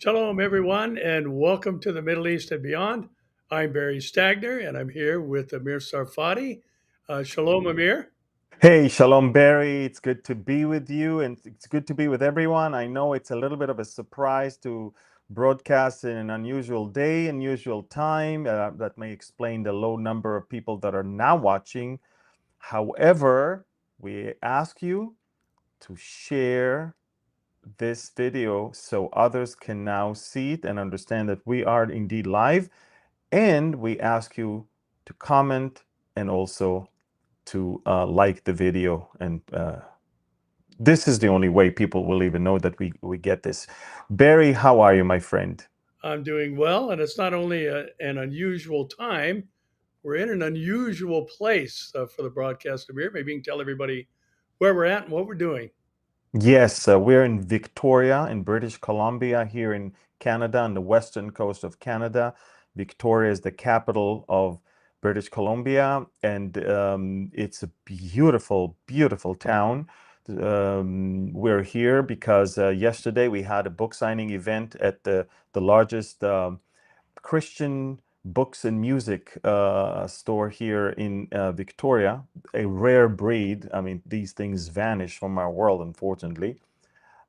Shalom, everyone, and welcome to the Middle East and beyond. I'm Barry Stagner, and I'm here with Amir Tsarfati. Shalom, Amir. Hey, Shalom Barry. It's good to be with you and it's good to be with everyone. I know it's a little bit of a surprise to broadcast in an unusual day, unusual time. That may explain the low number of people that are now watching. However, we ask you to share this video so others can now see it and understand that we are indeed live. And we ask you to comment and also to like the video, and this is the only way people will even know that we get this. Barry, how are you, my friend? I'm doing well, and it's not only an unusual time, we're in an unusual place for the broadcast, Amir. Maybe you can tell everybody where we're at and what we're doing. Yes, we're in Victoria in British Columbia here in Canada, on the western coast of Canada. Victoria is the capital of British Columbia, and it's a beautiful, beautiful town. We're here because yesterday we had a book signing event at the largest Christian books and music store here in Victoria, a rare breed. I mean, these things vanish from our world, unfortunately.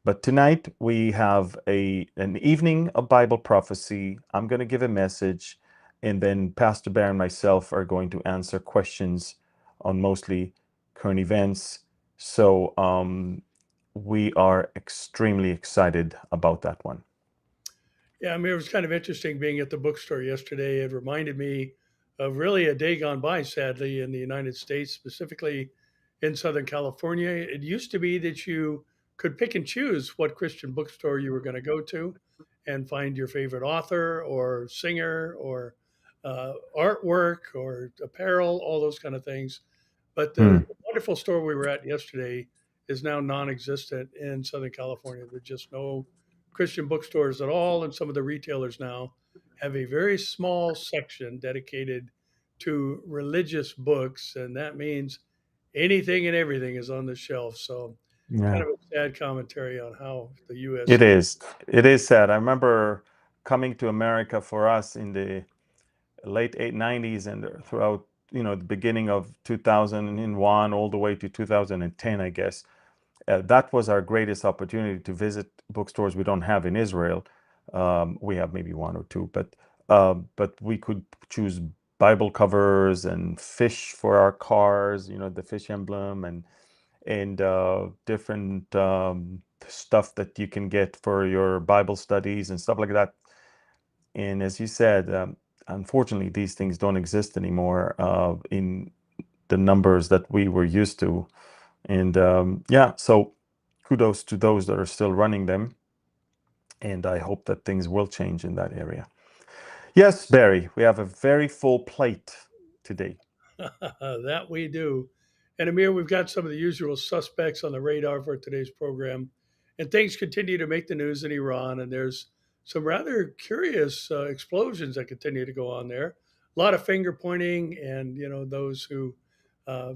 But tonight we have an evening of Bible prophecy. I'm going to give a message, and then Pastor Barry and myself are going to answer questions on mostly current events. So we are extremely excited about that one. Yeah, I mean, it was kind of interesting being at the bookstore yesterday. It reminded me of really a day gone by, sadly, in the United States, specifically in Southern California. It used to be that you could pick and choose what Christian bookstore you were going to go to and find your favorite author or singer or artwork or apparel, all those kind of things. But the wonderful store we were at yesterday is now non existent in Southern California. There's just no Christian bookstores at all, and some of the retailers now have a very small section dedicated to religious books, and that means anything and everything is on the shelf. So, kind Yeah. of a sad commentary on how the U.S. It is. It is sad. I remember coming to America for us in the late 90s and throughout, the beginning of 2001 all the way to 2010, I guess. That was our greatest opportunity to visit bookstores we don't have in Israel. We have maybe one or two, but we could choose Bible covers and fish for our cars, the fish emblem, and different stuff that you can get for your Bible studies and stuff like that. And as you said, unfortunately, these things don't exist anymore in the numbers that we were used to. And yeah, so kudos to those that are still running them. And I hope that things will change in that area. Yes, Barry, we have a very full plate today. That we do. And Amir, we've got some of the usual suspects on the radar for today's program. And things continue to make the news in Iran, and there's some rather curious explosions that continue to go on there. A lot of finger pointing, and those who uh,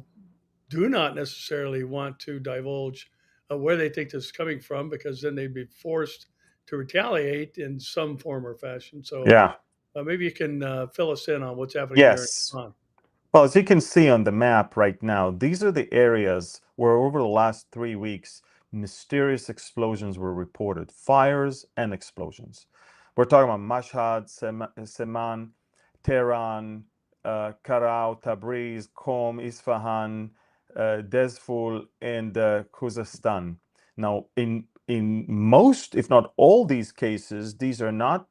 do not necessarily want to divulge where they think this is coming from, because then they'd be forced to retaliate in some form or fashion. So Yeah. maybe you can fill us in on what's happening there in Yes. Iran. Well, as you can see on the map right now, these are the areas where over the last 3 weeks, mysterious explosions were reported, fires and explosions. We're talking about Mashhad, Seman, Tehran, Karao, Tabriz, Qom, Isfahan, Dezful, and Khuzestan. Now, in most, if not all these cases, these are not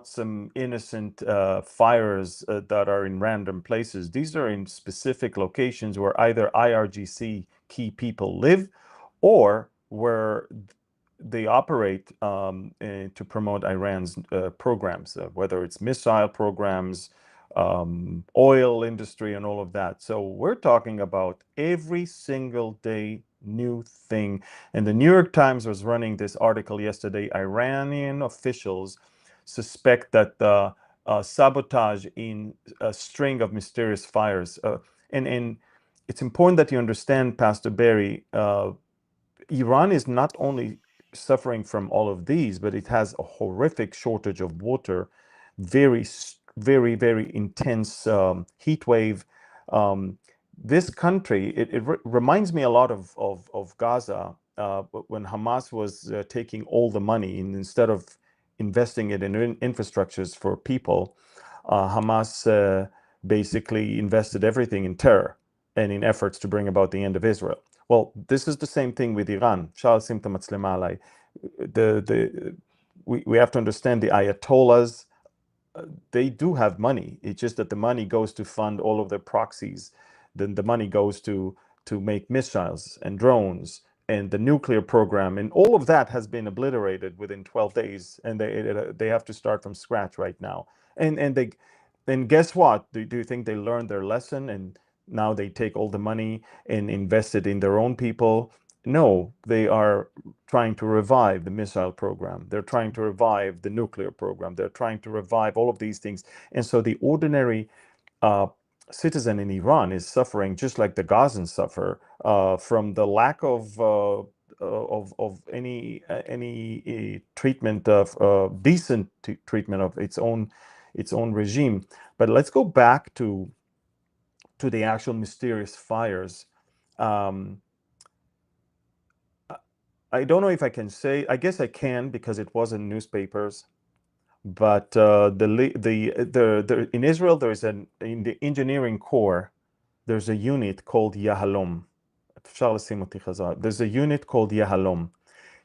some innocent fires that are in random places. These are in specific locations where either IRGC key people live or where they operate to promote Iran's programs, whether it's missile programs, oil industry, and all of that. So we're talking about every single day new thing. And the New York Times was running this article yesterday. Iranian officials suspect that sabotage in a string of mysterious fires. And it's important that you understand, Pastor Barry, Iran is not only suffering from all of these, but it has a horrific shortage of water, very, very, very intense heat wave. This country, it reminds me a lot of Gaza when Hamas was taking all the money, and instead of investing it in infrastructures for people, Hamas basically invested everything in terror and in efforts to bring about the end of Israel. Well, this is the same thing with Iran. We have to understand the Ayatollahs, they do have money. It's just that the money goes to fund all of their proxies. Then the money goes to make missiles and drones and the nuclear program, and all of that has been obliterated within 12 days, and they have to start from scratch right now. And guess what? Do you think they learned their lesson and now they take all the money and invest it in their own people? No, they are trying to revive the missile program. They're trying to revive the nuclear program. They're trying to revive all of these things. And so the ordinary citizen in Iran is suffering just like the Gazans suffer from the lack of any treatment of decent treatment of its own regime. But let's go back to the actual mysterious fires. I don't know if I can say. I guess I can because it was in newspapers. But in Israel, there's in the engineering corps, there's a unit called Yahalom. There's a unit called Yahalom.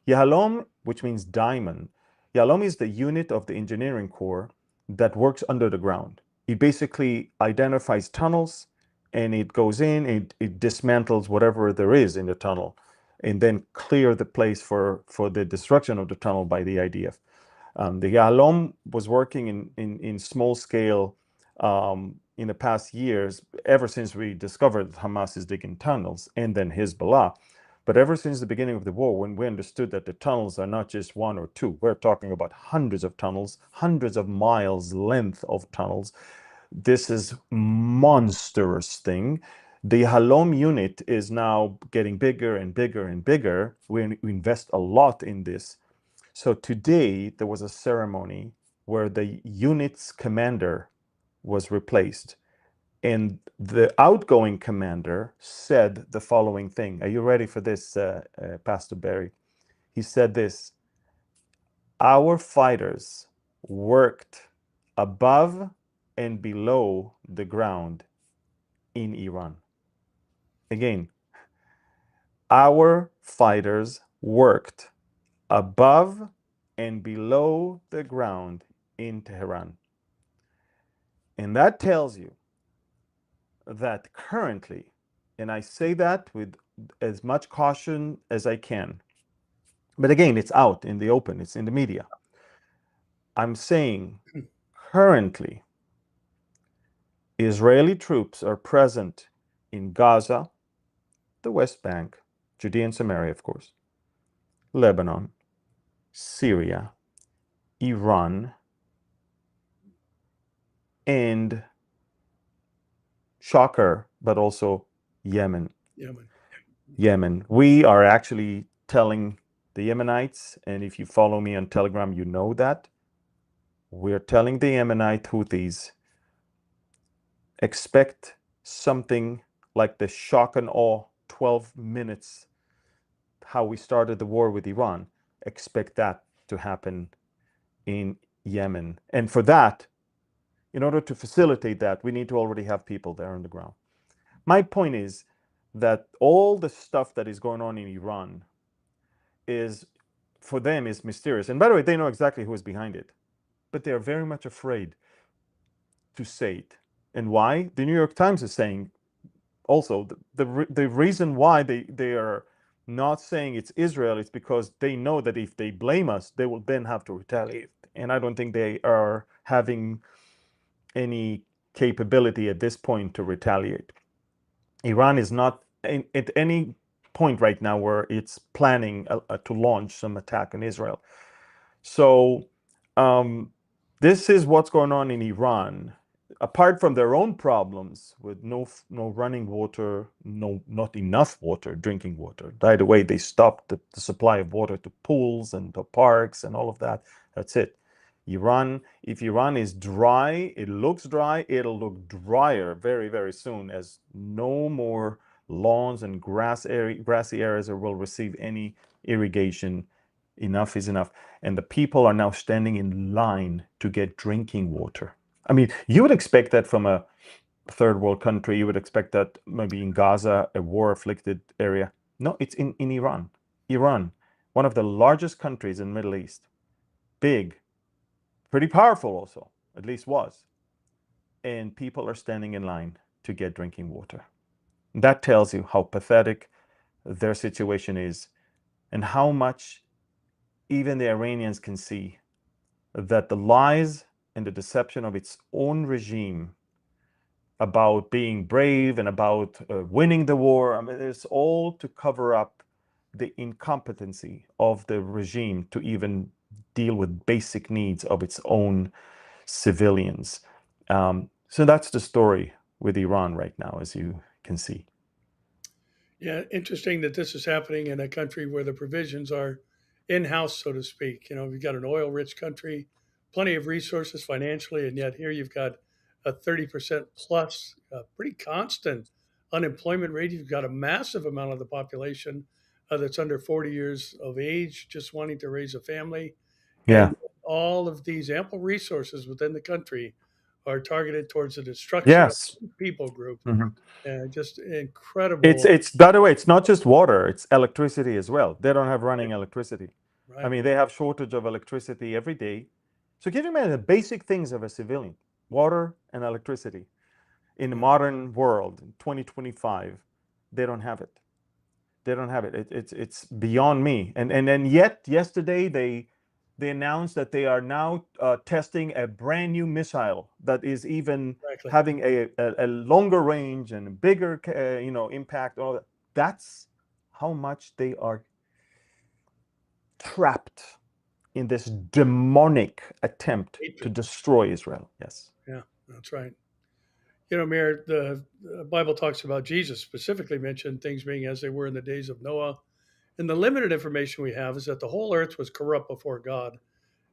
Yahalom, which means diamond. Yahalom is the unit of the engineering corps that works under the ground. It basically identifies tunnels, and it goes in, it dismantles whatever there is in the tunnel, and then clear the place for the destruction of the tunnel by the IDF. The Yahalom was working in small scale in the past years, ever since we discovered that Hamas is digging tunnels, and then Hezbollah. But ever since the beginning of the war, when we understood that the tunnels are not just one or two, we're talking about hundreds of tunnels, hundreds of miles length of tunnels. This is monstrous thing. The Yahalom unit is now getting bigger and bigger and bigger. We invest a lot in this. So today there was a ceremony where the unit's commander was replaced. And the outgoing commander said the following thing. Are you ready for this, Pastor Barry? He said this: our fighters worked above and below the ground in Iran. Again, our fighters worked above and below the ground in Tehran. And that tells you that currently, and I say that with as much caution as I can, but again, it's out in the open, it's in the media. I'm saying currently, Israeli troops are present in Gaza, the West Bank, Judea and Samaria, of course, Lebanon, Syria, Iran, and shocker, but also Yemen. Yemen. We are actually telling the Yemenites, and if you follow me on Telegram, you know that. We're telling the Yemenite Houthis, expect something like the shock and awe 12 minutes, how we started the war with Iran. Expect that to happen in Yemen. And for that, in order to facilitate that, we need to already have people there on the ground. My point is that all the stuff that is going on in Iran is, for them, is mysterious. And by the way, they know exactly who is behind it, but they are very much afraid to say it. And why? The New York Times is saying also the reason why they are not saying it's Israel is because they know that if they blame us, they will then have to retaliate. And I don't think they are having any capability at this point to retaliate. Iran is not at any point right now where it's planning to launch some attack on Israel. So this is what's going on in Iran. apart from their own problems with no running water, not enough water, drinking water. By the way, they stopped the supply of water to pools and to parks and all of that. That's it. Iran, if Iran is dry, it looks dry, it'll look drier very, very soon, as no more lawns and grassy areas will receive any irrigation. Enough is enough. And the people are now standing in line to get drinking water. I mean, you would expect that from a third world country. You would expect that maybe in Gaza, a war-afflicted area. No, it's in Iran. Iran, one of the largest countries in the Middle East. Big, pretty powerful also, at least was. And people are standing in line to get drinking water. That tells you how pathetic their situation is and how much even the Iranians can see that the lies and the deception of its own regime about being brave and about winning the war, I mean, it's all to cover up the incompetency of the regime to even deal with basic needs of its own civilians. So that's the story with Iran right now, as you can see. Yeah, interesting that this is happening in a country where the provisions are in-house, so to speak. We've got an oil-rich country, plenty of resources financially, and yet here you've got a 30% plus, pretty constant unemployment rate. You've got a massive amount of the population that's under 40 years of age, just wanting to raise a family. Yeah. And all of these ample resources within the country are targeted towards the destruction of Yes. people group. Mhm. Just incredible. It's by the way, it's not just water, it's electricity as well. They don't have running electricity. I Right. mean, they have shortage of electricity every day. So can you imagine the basic things of a civilian, water and electricity, in the modern world, in 2025, they don't have it. They don't have it. It's beyond me. And then yet yesterday they announced that they are now testing a brand new missile that is even Exactly. having a longer range and a bigger impact. All that. That's how much they are trapped in this demonic attempt to Hatred. destroy Israel. Yes. Yeah, that's right. Amir, the Bible talks about Jesus specifically mentioned things being as they were in the days of Noah. And the limited information we have is that the whole earth was corrupt before God.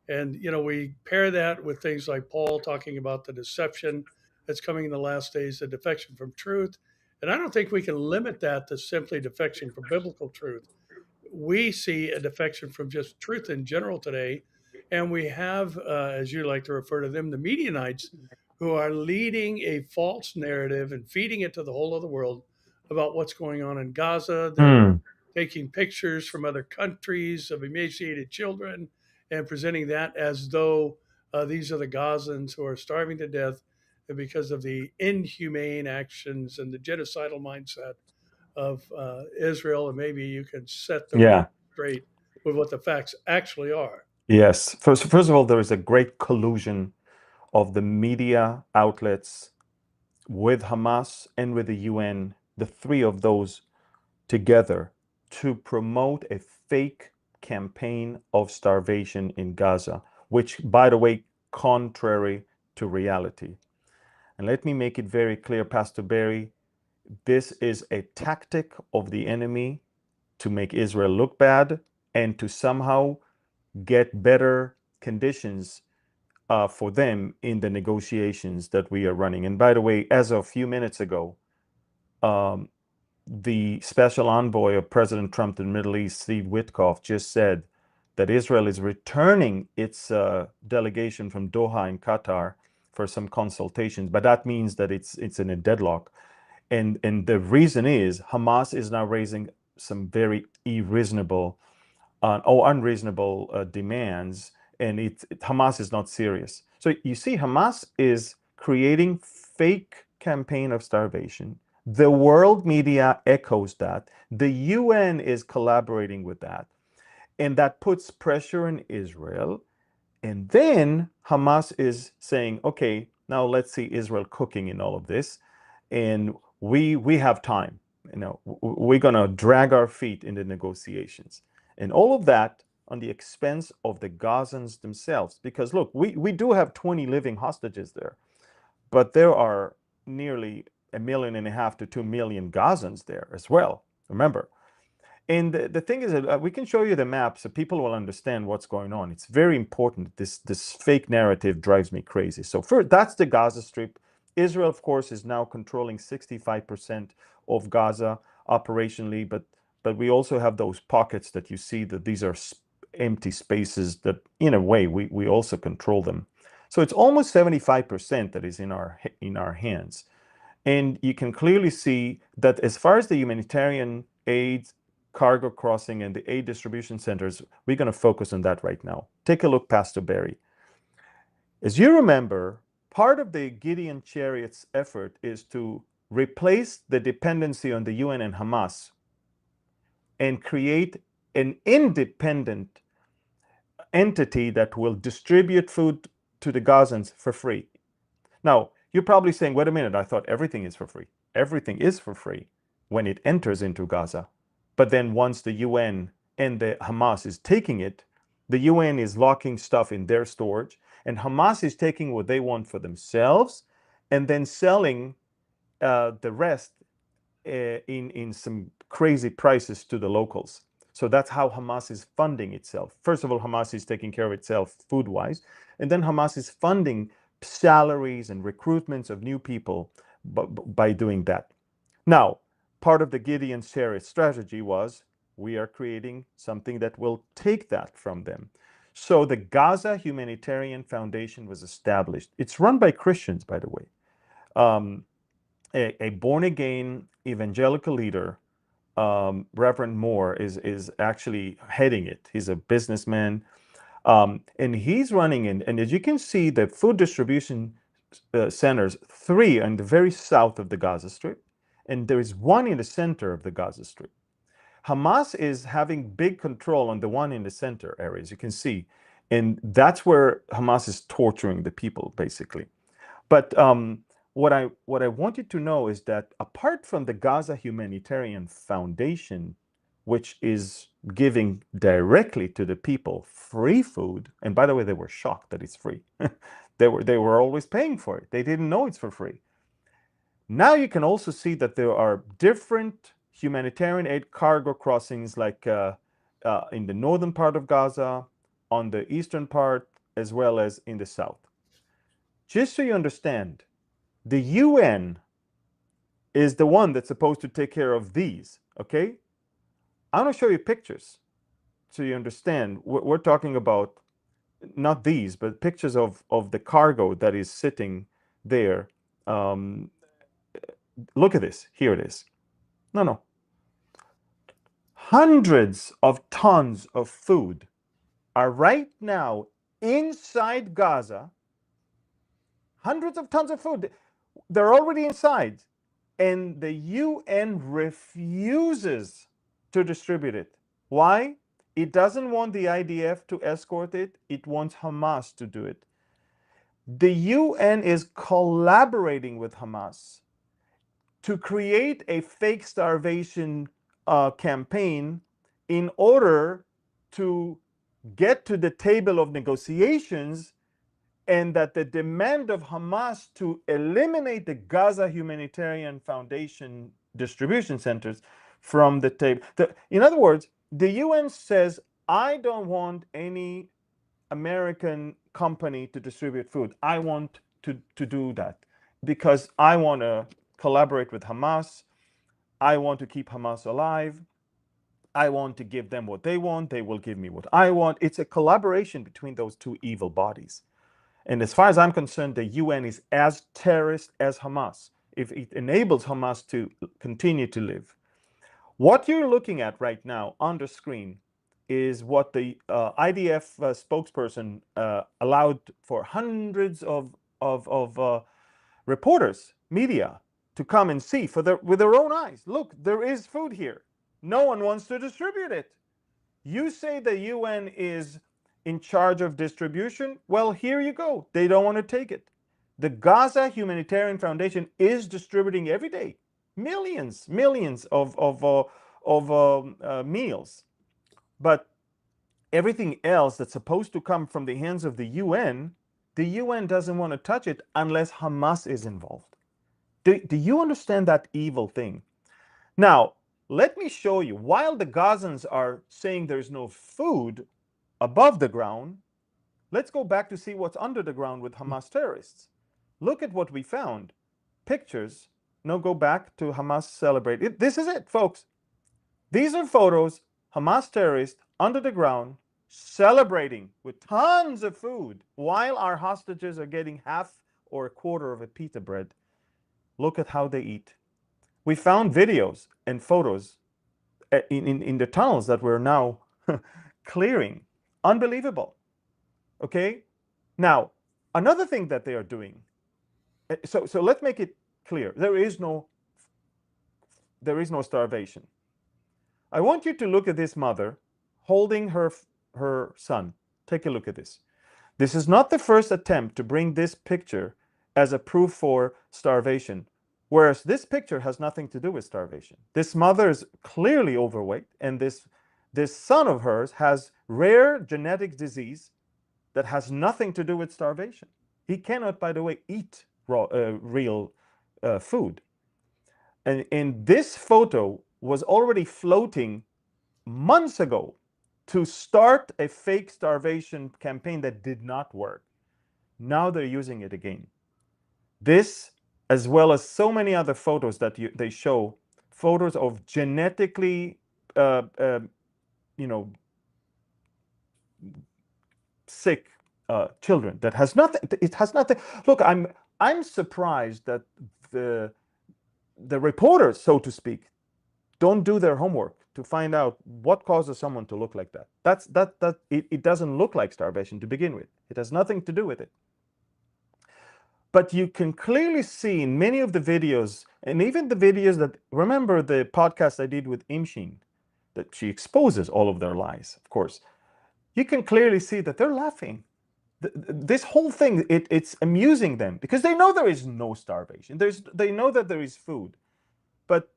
And, we pair that with things like Paul talking about the deception that's coming in the last days, the defection from truth. And I don't think we can limit that to simply defection from biblical truth. We see a defection from just truth in general today. And we have, as you like to refer to them, the Medianites, who are leading a false narrative and feeding it to the whole of the world about what's going on in Gaza. They're Mm. taking pictures from other countries of emaciated children and presenting that as though these are the Gazans who are starving to death because of the inhumane actions and the genocidal mindset of Israel. And maybe you can set the record Yeah. straight with what the facts actually are. Yes. First of all, there is a great collusion of the media outlets with Hamas and with the UN, the three of those together, to promote a fake campaign of starvation in Gaza, which, by the way, contrary to reality. And let me make it very clear, Pastor Barry, this is a tactic of the enemy to make Israel look bad and to somehow get better conditions for them in the negotiations that we are running. And by the way, as of a few minutes ago, the special envoy of President Trump to the Middle East, Steve Witkoff, just said that Israel is returning its delegation from Doha in Qatar for some consultations, but that means that it's in a deadlock. And the reason is Hamas is now raising some very unreasonable demands, and Hamas is not serious. So you see, Hamas is creating fake campaign of starvation. The world media echoes that. The UN is collaborating with that. And that puts pressure on Israel. And then Hamas is saying, okay, now let's see Israel cooking in all of this. And we have time. We're going to drag our feet in the negotiations. And all of that on the expense of the Gazans themselves. Because look, we do have 20 living hostages there. but there are nearly 1.5 million to 2 million Gazans there as well, remember. And the thing is that we can show you the map so people will understand what's going on. It's very important. This fake narrative drives me crazy. So first, that's the Gaza Strip. Israel, of course, is now controlling 65% of Gaza operationally, but we also have those pockets that you see that these are empty spaces that, in a way, we also control them. So it's almost 75% that is in our hands. And you can clearly see that as far as the humanitarian aid, cargo crossing, and the aid distribution centers, we're going to focus on that right now. Take a look, Pastor Barry. As you remember, part of the Gideon Chariot's effort is to replace the dependency on the UN and Hamas and create an independent entity that will distribute food to the Gazans for free. Now, you're probably saying, wait a minute, I thought everything is for free. Everything is for free when it enters into Gaza. But then once the UN and the Hamas is taking it, the UN is locking stuff in their storage, and Hamas is taking what they want for themselves and then selling the rest in some crazy prices to the locals. So that's how Hamas is funding itself. First of all, Hamas is taking care of itself food-wise, and then Hamas is funding salaries and recruitments of new people by doing that. Now, part of the Gideon Chariot strategy was we are creating something that will take that from them. So the Gaza Humanitarian Foundation was established. It's run by Christians, by the way. A born-again evangelical leader, Reverend Moore, is actually heading it. He's a businessman. And he's running in, and as you can see, the food distribution centers, 3 in the very south of the Gaza Strip, and there is 1 in the center of the Gaza Strip. Hamas is having big control on the 1 in the center area, as you can see, and that's where Hamas is torturing the people, basically. But what I want you to know is that apart from the Gaza Humanitarian Foundation, which is giving directly to the people free food, and by the way, they were shocked that it's free. They were always paying for it. They didn't know it's for free. Now you can also see that there are different humanitarian aid cargo crossings, like in the northern part of Gaza, on the eastern part, as well as in the south. Just so you understand, the UN is the one that's supposed to take care of these, okay? I want to show you pictures so you understand. We're talking about not these, but pictures of the cargo that is sitting there. Look at this. Here it is. No. Hundreds of tons of food are right now inside Gaza. Hundreds of tons of food. They're already inside. And the UN refuses to distribute it. Why? It doesn't want the IDF to escort it. It wants Hamas to do it. The UN is collaborating with Hamas to create a fake starvation campaign in order to get to the table of negotiations, and that the demand of Hamas to eliminate the Gaza Humanitarian Foundation distribution centers from the table. In other words, the UN says, I don't want any American company to distribute food. I want to do that because I want to collaborate with Hamas. I want to keep Hamas alive. I want to give them what they want. They will give me what I want. It's a collaboration between those 2 evil bodies. And as far as I'm concerned, the UN is as terrorist as Hamas if it enables Hamas to continue to live. What you're looking at right now on the screen is what the IDF spokesperson allowed for hundreds of reporters, media, to come and see with their own eyes. Look, there is food here. No one wants to distribute it. You say the UN is in charge of distribution? Well, here you go. They don't want to take it. The Gaza Humanitarian Foundation is distributing every day millions of meals. But everything else that's supposed to come from the hands of the UN the UN doesn't want to touch it unless Hamas is involved. Do you understand that evil thing? Now, let me show you. While the Gazans are saying there's no food above the ground, let's go back to see what's under the ground with Hamas terrorists. Look at what we found. Pictures. No, go back to Hamas celebrate. This is it, folks. These are photos, Hamas terrorists under the ground celebrating with tons of food while our hostages are getting half or a quarter of a pita bread. Look at how they eat. We found videos and photos in the tunnels that we're now clearing. Unbelievable. Okay? Now, another thing that they are doing, so let's make it clear. There is no starvation. I want you to look at this mother holding her son. Take a look at this. This is not the first attempt to bring this picture as a proof for starvation, whereas this picture has nothing to do with starvation. This mother is clearly overweight, and this son of hers has rare genetic disease that has nothing to do with starvation. He cannot, by the way, eat real food. And this photo was already floating months ago to start a fake starvation campaign that did not work. Now they're using it again. This, as well as so many other photos that they show, photos of genetically, sick children that has nothing. It has nothing. Look, I'm surprised that the reporters, so to speak, don't do their homework to find out what causes someone to look like that. It doesn't look like starvation to begin with. It has nothing to do with it. But you can clearly see in many of the videos, and even the videos that, remember the podcast I did with Imshin, that she exposes all of their lies, of course. You can clearly see that they're laughing. This whole thing, it's amusing them because they know there is no starvation. They know that there is food. But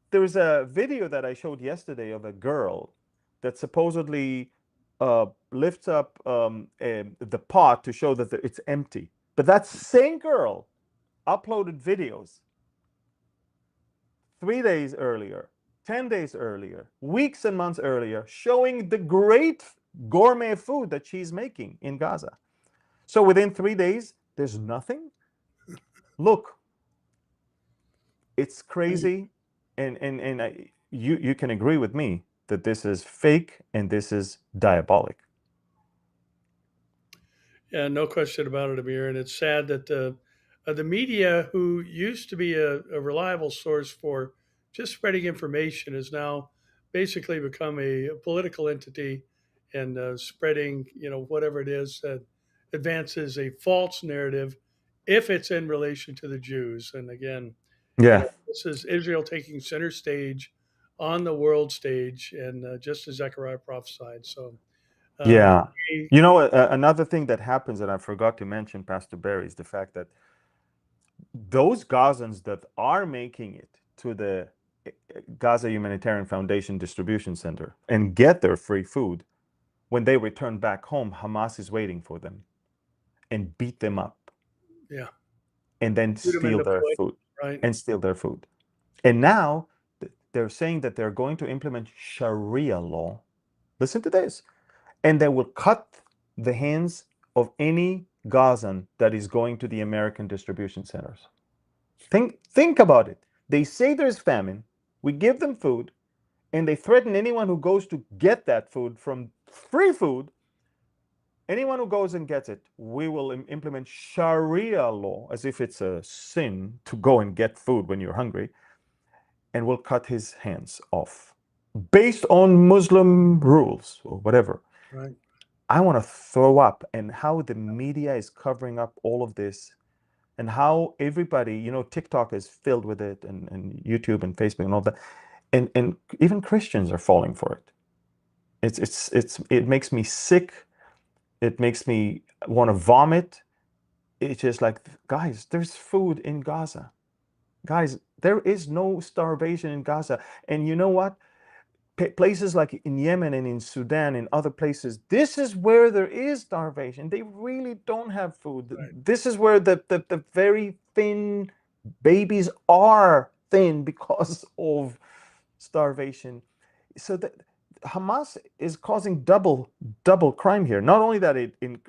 there's a video that I showed yesterday of a girl that supposedly lifts up the pot to show that it's empty. But that same girl uploaded videos 3 days earlier, 10 days earlier, weeks and months earlier, showing the great gourmet food that she's making in Gaza. So within 3 days, there's nothing. Look, it's crazy. And you can agree with me that this is fake and this is diabolic. Yeah, no question about it, Amir. And it's sad that the media, who used to be a reliable source for just spreading information, has now basically become a political entity and spreading, whatever it is that advances a false narrative, if it's in relation to the Jews. And again, Yeah. this is Israel taking center stage on the world stage, and just as Zechariah prophesied. So, Yeah. we- Another thing that happens that I forgot to mention, Pastor Barry, is the fact that those Gazans that are making it to the Gaza Humanitarian Foundation Distribution Center and get their free food, when they return back home, Hamas is waiting for them and beat them up. Yeah. And then Shoot 'em in steal the their foot, food. right? And steal their food. And now they're saying that they're going to implement Sharia law. Listen to this. And they will cut the hands of any Gazan that is going to the American distribution centers. Think about it. They say there's famine, we give them food, and they threaten anyone who goes to get that food from free food. Anyone who goes and gets it, we will implement Sharia law, as if it's a sin to go and get food when you're hungry, and we'll cut his hands off based on Muslim rules or whatever. Right. I want to throw up, and how the media is covering up all of this, and how everybody, TikTok is filled with it, and YouTube and Facebook and all that, and even Christians are falling for it. It makes me sick. It makes me want to vomit. It's just like, guys, there's food in Gaza. Guys, there is no starvation in Gaza. And you know what? places like in Yemen and in Sudan and other places, this is where there is starvation. They really don't have food. Right. This is where the very thin babies are thin because of starvation. So that Hamas is causing double crime here. Not only that it in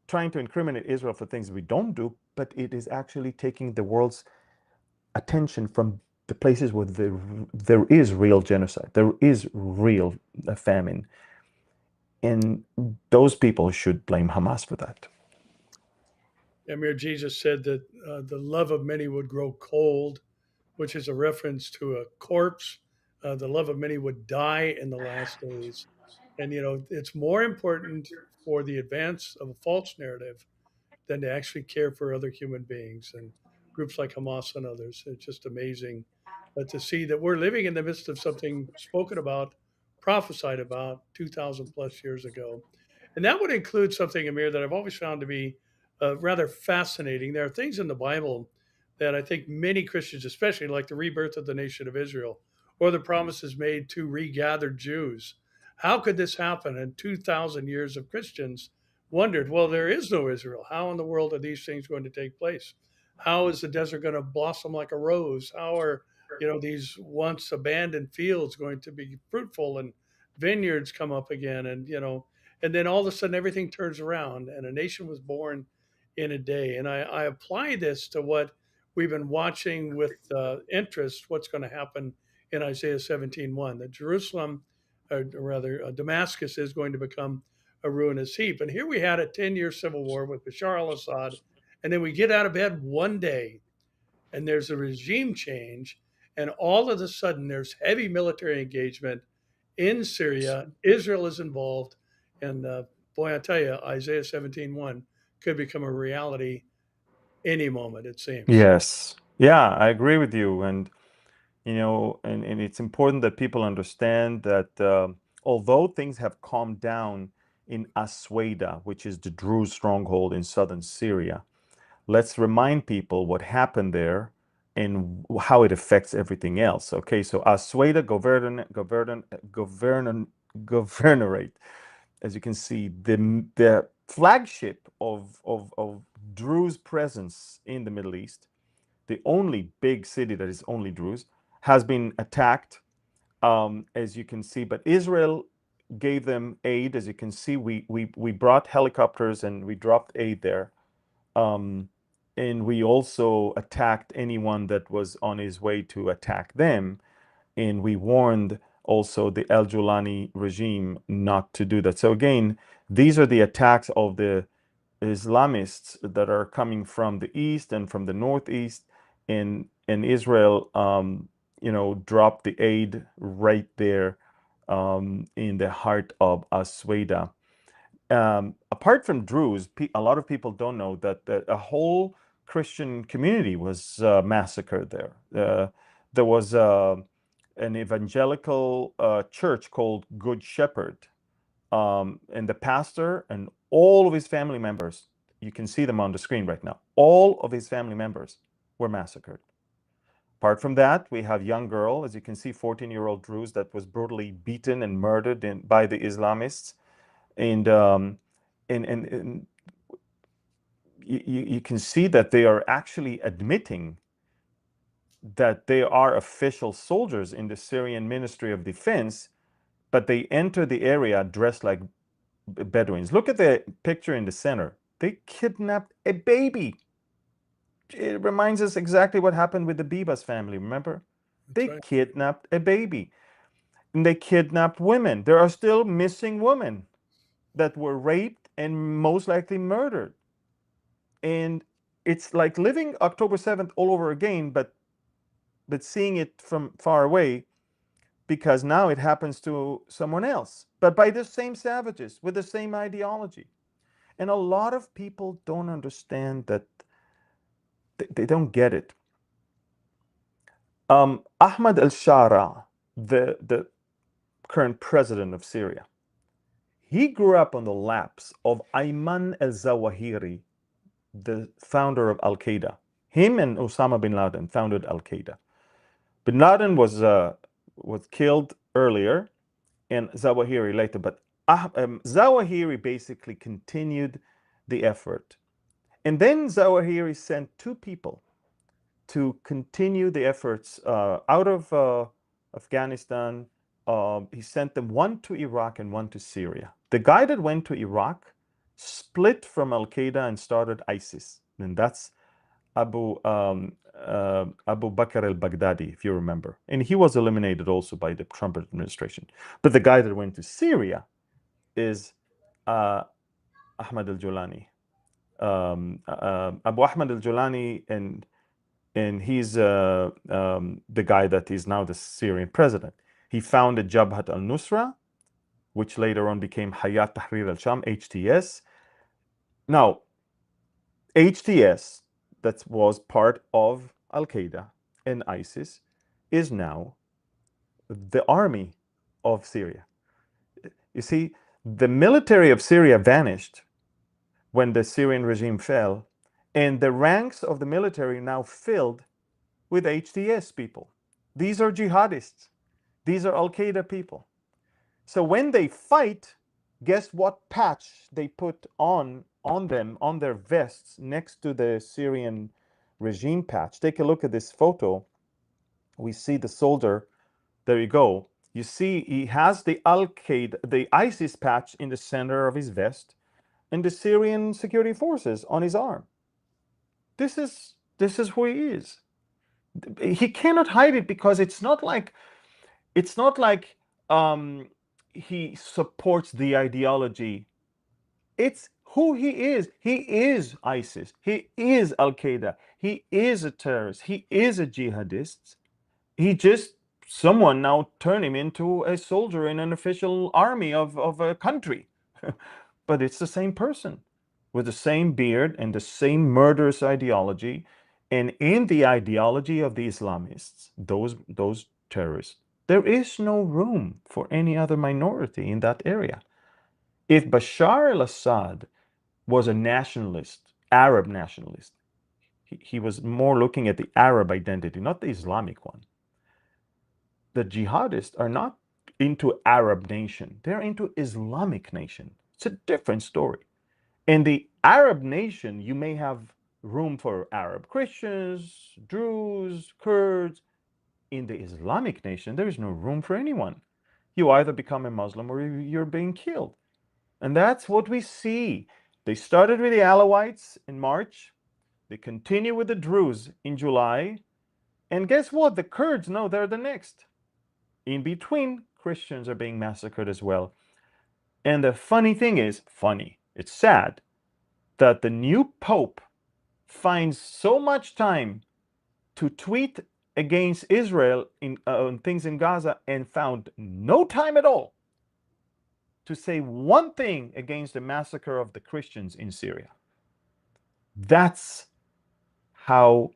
trying to incriminate Israel for things we don't do, but it is actually taking the world's attention from the places where there is real genocide, there is real famine, and those people should blame Hamas for that. Amir, Jesus said that the love of many would grow cold, which is a reference to a corpse. The love of many would die in the last days. And, it's more important for the advance of a false narrative than to actually care for other human beings. And groups like Hamas and others, it's just amazing to see that we're living in the midst of something spoken about, prophesied about 2,000 plus years ago. And that would include something, Amir, that I've always found to be rather fascinating. There are things in the Bible that I think many Christians, especially like the rebirth of the nation of Israel or the promises made to regathered Jews. How could this happen? And 2,000 years of Christians wondered, well, there is no Israel. How in the world are these things going to take place? How is the desert going to blossom like a rose? How are, these once abandoned fields going to be fruitful and vineyards come up again? And then all of a sudden everything turns around and a nation was born in a day. And I apply this to what we've been watching with interest, what's going to happen in Isaiah 17:1, that Jerusalem, or rather Damascus, is going to become a ruinous heap. And here we had a 10-year civil war with Bashar al-Assad, and then we get out of bed one day and there's a regime change, and all of a sudden there's heavy military engagement in Syria. Israel is involved, and boy, I tell you, Isaiah 17:1 could become a reality any moment, it seems. Yes, yeah, I agree with you, and and it's important that people understand that although things have calmed down in Asweda, which is the Druze stronghold in southern Syria, let's remind people what happened there and how it affects everything else. Okay, so Asweda governorate, as you can see, the flagship of Druze presence in the Middle East, the only big city that is only Druze, has been attacked, as you can see. But Israel gave them aid, as you can see. We brought helicopters and we dropped aid there. And we also attacked anyone that was on his way to attack them. And we warned also the El Julani regime not to do that. So again, these are the attacks of the Islamists that are coming from the east and from the northeast. And Israel, dropped the aid right there in the heart of Asweda. Apart from Druze, a lot of people don't know that a whole Christian community was massacred there. There was an evangelical church called Good Shepherd, and the pastor and all of his family members, you can see them on the screen right now, all of his family members were massacred. Apart from that, we have young girl, as you can see, 14-year-old Druze that was brutally beaten and murdered by the Islamists. And you can see that they are actually admitting that they are official soldiers in the Syrian Ministry of Defense, but they enter the area dressed like Bedouins. Look at the picture in the center. They kidnapped a baby. It reminds us exactly what happened with the Bibas family, remember? They Right. kidnapped a baby. And they kidnapped women. There are still missing women that were raped and most likely murdered. And it's like living October 7th all over again, but seeing it from far away, because now it happens to someone else, but by the same savages with the same ideology. And a lot of people don't understand that. They don't get it. Ahmad al-Shara, the current president of Syria, he grew up on the laps of Ayman al-Zawahiri, the founder of Al-Qaeda. Him and Osama bin Laden founded Al-Qaeda. Bin Laden was killed earlier, and Zawahiri later. But Zawahiri basically continued the effort. And then Zawahiri sent two people to continue the efforts out of Afghanistan. He sent them, one to Iraq and one to Syria. The guy that went to Iraq split from Al Qaeda and started ISIS, and that's Abu Bakr al-Baghdadi, if you remember. And he was eliminated also by the Trump administration. But the guy that went to Syria is Ahmad al-Julani. Abu Ahmad al-Julani, and he's the guy that is now the Syrian president. He founded Jabhat al-Nusra, which later on became Hayat Tahrir al-Sham, HTS. Now, HTS, that was part of Al-Qaeda and ISIS, is now the army of Syria. You see, the military of Syria vanished when the Syrian regime fell, and the ranks of the military now filled with HTS people. These are jihadists. These are Al-Qaeda people. So when they fight, guess what patch they put on them, on their vests, next to the Syrian regime patch? Take a look at this photo. We see the soldier. There you go. You see he has the Al-Qaeda, the ISIS patch in the center of his vest, and the Syrian security forces on his arm. This is who he is. He cannot hide it, because it's not like he supports the ideology. It's who he is. He is ISIS. He is Al-Qaeda. He is a terrorist. He is a jihadist. Someone now turned him into a soldier in an official army of a country. But it's the same person with the same beard and the same murderous ideology. And in the ideology of the Islamists, those terrorists, there is no room for any other minority in that area. If Bashar al-Assad was a nationalist, Arab nationalist, he was more looking at the Arab identity, not the Islamic one. The jihadists are not into Arab nation. They're into Islamic nation. It's a different story. In the Arab nation, you may have room for Arab Christians, Druze, Kurds. In the Islamic nation, there is no room for anyone. You either become a Muslim or you're being killed. And that's what we see. They started with the Alawites in March. They continue with the Druze in July. And guess what? The Kurds, no, they're the next. In between, Christians are being massacred as well. And the funny thing is, it's sad, that the new Pope finds so much time to tweet against Israel on things in Gaza, and found no time at all to say one thing against the massacre of the Christians in Syria. That's how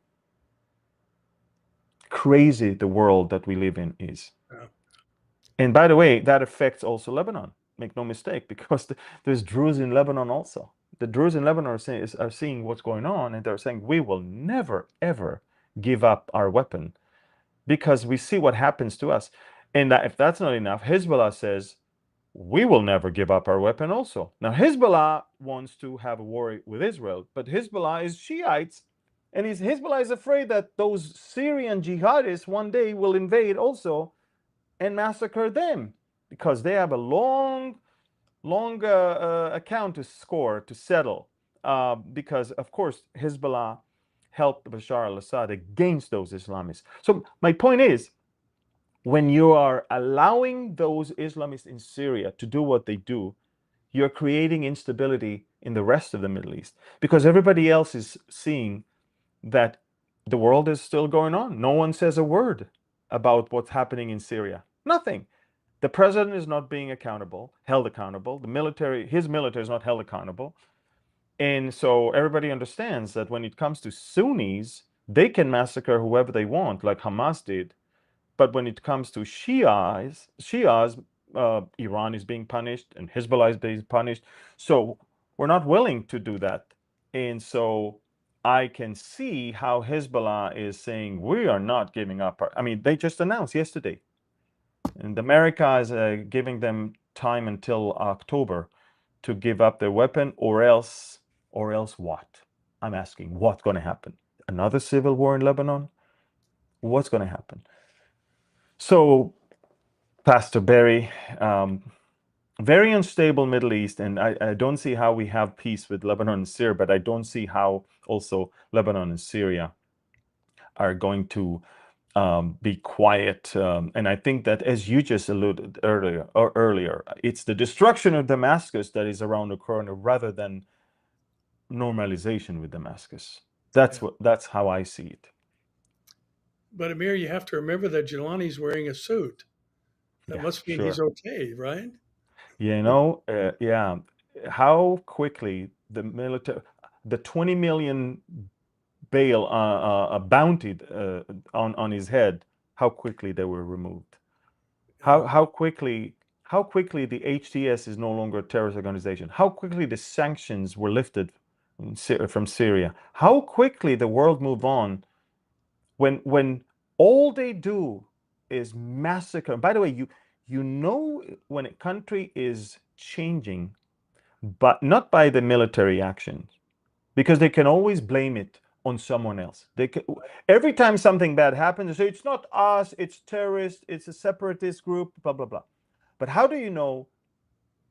crazy the world that we live in is. Yeah. And by the way, that affects also Lebanon. Make no mistake, because there's Druze in Lebanon also. The Druze in Lebanon are seeing what's going on, and they're saying, we will never, ever give up our weapon, because we see what happens to us. And if that's not enough, Hezbollah says, we will never give up our weapon also. Now, Hezbollah wants to have a war with Israel, but Hezbollah is Shiites, and Hezbollah is afraid that those Syrian jihadists one day will invade also and massacre them, because they have a long account to score, to settle, because, of course, Hezbollah helped Bashar al-Assad against those Islamists. So my point is, when you are allowing those Islamists in Syria to do what they do, you're creating instability in the rest of the Middle East, because everybody else is seeing that the world is still going on. No one says a word about what's happening in Syria. Nothing. The president is not being held accountable. His military is not held accountable. And so everybody understands that when it comes to Sunnis, they can massacre whoever they want, like Hamas did. But when it comes to Shias, Iran is being punished and Hezbollah is being punished. So we're not willing to do that. And so I can see how Hezbollah is saying, we are not giving up. They just announced yesterday And America is giving them time until October to give up their weapon, or else what? I'm asking, what's going to happen? Another civil war in Lebanon? What's going to happen? So, Pastor Barry, very unstable Middle East, and I don't see how we have peace with Lebanon and Syria, but I don't see how also Lebanon and Syria are going to be quiet. And I think that, as you just alluded earlier, it's the destruction of Damascus that is around the corner rather than normalization with Damascus. That's how I see it. But Amir, you have to remember that Jelani's wearing a suit. That Yeah, must mean he's sure. okay, right? Yeah. How quickly the military, the 20 million bail bounty on his head, how quickly they were removed. Yeah. How quickly the HTS is no longer a terrorist organization. How quickly the sanctions were lifted from Syria. How quickly the world moved on when all they do is massacre. By the way, you know when a country is changing, but not by the military actions, because they can always blame it on someone else. Every time something bad happens, they say it's not us, it's terrorists, it's a separatist group, blah blah blah. But how do you know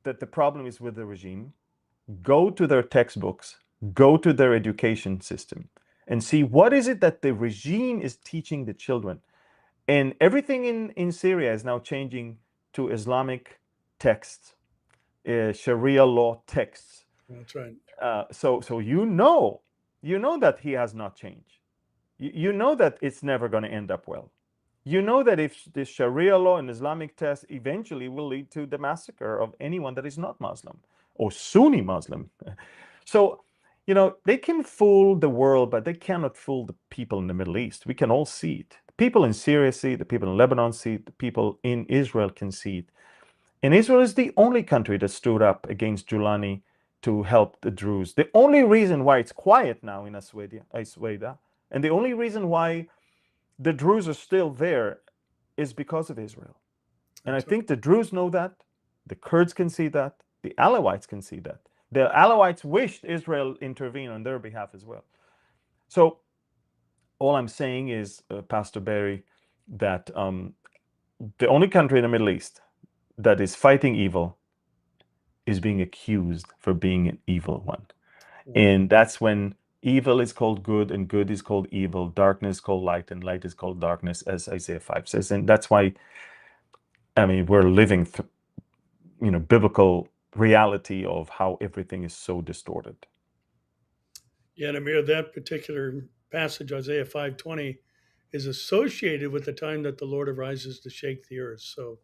that the problem is with the regime? Go to their textbooks, go to their education system, and see what is it that the regime is teaching the children. And everything in Syria is now changing to Islamic texts, Sharia law texts. That's right. So you know that he has not changed. You know that it's never going to end up well. You know that if the Sharia law and Islamic test eventually will lead to the massacre of anyone that is not Muslim or Sunni Muslim. So, they can fool the world, but they cannot fool the people in the Middle East. We can all see it. The people in Syria see it, the people in Lebanon see it, the people in Israel can see it. And Israel is the only country that stood up against Giuliani to help the Druze. The only reason why it's quiet now in Asweda, and the only reason why the Druze are still there is because of Israel. And I That's right. think the Druze know that, the Kurds can see that, the Alawites can see that. The Alawites wished Israel intervene on their behalf as well. So all I'm saying is, Pastor Barry, that the only country in the Middle East that is fighting evil is being accused for being an evil one. Yeah. And that's when evil is called good and good is called evil, darkness is called light and light is called darkness, as Isaiah 5 says. And that's why, we're living biblical reality of how everything is so distorted. Yeah, and Amir, that particular passage, Isaiah 5:20, is associated with the time that the Lord arises to shake the earth. So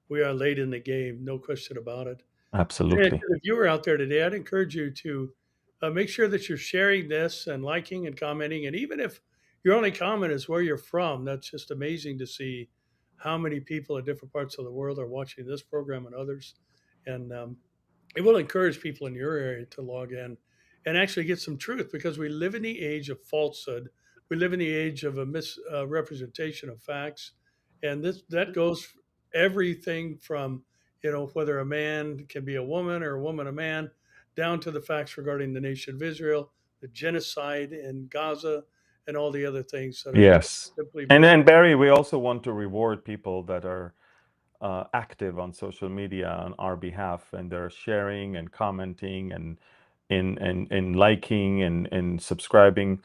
we are late in the game, no question about it. And Absolutely. to the viewer out there today, I'd encourage you to make sure that you're sharing this and liking and commenting. And even if your only comment is where you're from, that's just amazing to see how many people in different parts of the world are watching this program and others. And it will encourage people in your area to log in and actually get some truth, because we live in the age of falsehood. We live in the age of a misrepresentation of facts, and this that goes everything from whether a man can be a woman or a woman a man, down to the facts regarding the nation of Israel, the genocide in Gaza, and all the other things that are just Yes. simply And mis. then, Barry, we also want to reward people that are active on social media on our behalf, and they're sharing and commenting and liking and subscribing.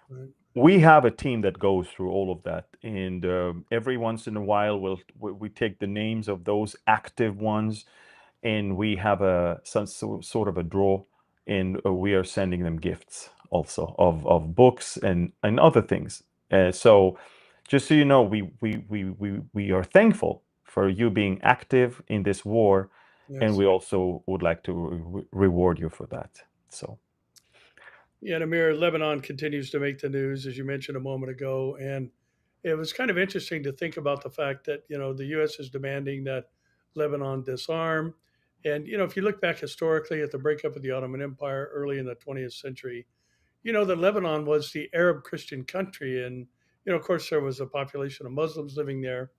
Right? We have a team that goes through all of that, and every once in a while we take the names of those active ones, and we have some sort of a draw, and we are sending them gifts also of books and other things. So just so you know, we are thankful for you being active in this war, and Yes. we also would like to reward you for that. So Yeah, and Amir, Lebanon continues to make the news, as you mentioned a moment ago. And it was kind of interesting to think about the fact that, the U.S. is demanding that Lebanon disarm. And, if you look back historically at the breakup of the Ottoman Empire early in the 20th century, that Lebanon was the Arab Christian country. And, of course, there was a population of Muslims living there.